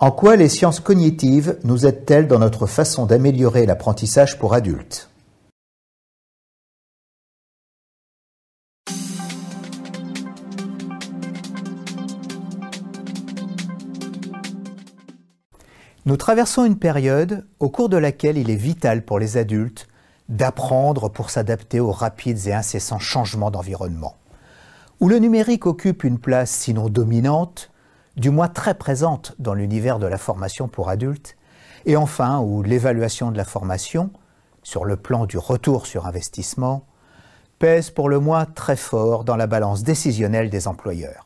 En quoi les sciences cognitives nous aident-elles dans notre façon d'améliorer l'apprentissage pour adultes? Nous traversons une période au cours de laquelle il est vital pour les adultes d'apprendre pour s'adapter aux rapides et incessants changements d'environnement, où le numérique occupe une place sinon dominante, du moins très présente dans l'univers de la formation pour adultes, et enfin où l'évaluation de la formation, sur le plan du retour sur investissement, pèse pour le moins très fort dans la balance décisionnelle des employeurs.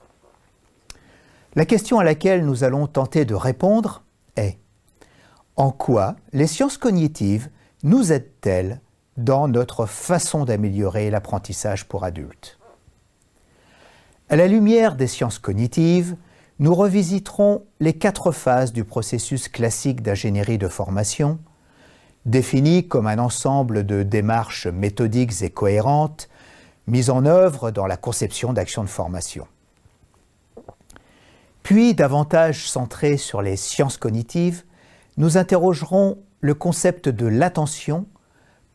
La question à laquelle nous allons tenter de répondre est: en quoi les sciences cognitives nous aident-elles dans notre façon d'améliorer l'apprentissage pour adultes? À la lumière des sciences cognitives, nous revisiterons les 4 phases du processus classique d'ingénierie de formation, définies comme un ensemble de démarches méthodiques et cohérentes mises en œuvre dans la conception d'actions de formation. Puis, davantage centrés sur les sciences cognitives, nous interrogerons le concept de l'attention,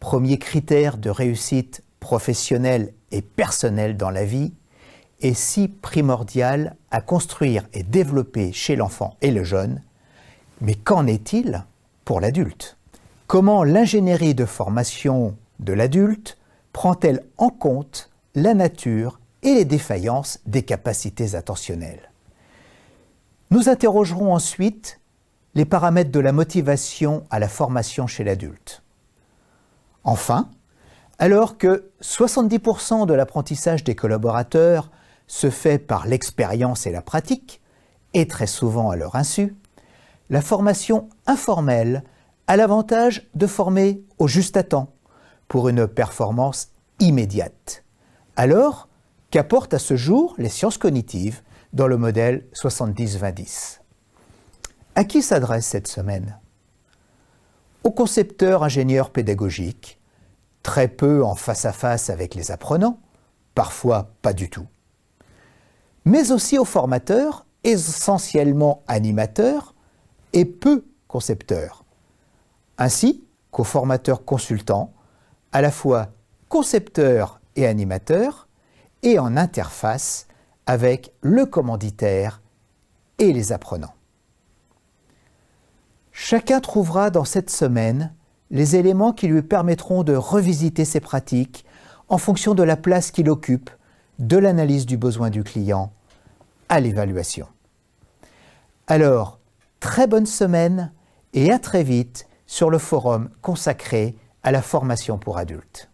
premier critère de réussite professionnelle et personnelle dans la vie, et si primordial à construire et développer chez l'enfant et le jeune. Mais qu'en est-il pour l'adulte? Comment l'ingénierie de formation de l'adulte prend-elle en compte la nature et les défaillances des capacités attentionnelles? Nous interrogerons ensuite les paramètres de la motivation à la formation chez l'adulte. Enfin, alors que 70% de l'apprentissage des collaborateurs se fait par l'expérience et la pratique, et très souvent à leur insu, la formation informelle a l'avantage de former au juste à temps pour une performance immédiate. Alors, qu'apportent à ce jour les sciences cognitives dans le modèle 70-20-10? À qui s'adresse cette semaine? Aux concepteurs ingénieurs pédagogiques, très peu en face-à-face avec les apprenants, parfois pas du tout, mais aussi aux formateurs, essentiellement animateurs, et peu concepteurs, ainsi qu'aux formateurs consultants, à la fois concepteurs et animateurs, et en interface avec le commanditaire et les apprenants. Chacun trouvera dans cette semaine les éléments qui lui permettront de revisiter ses pratiques en fonction de la place qu'il occupe, de l'analyse du besoin du client à l'évaluation. Alors, très bonne semaine et à très vite sur le forum consacré à la formation pour adultes.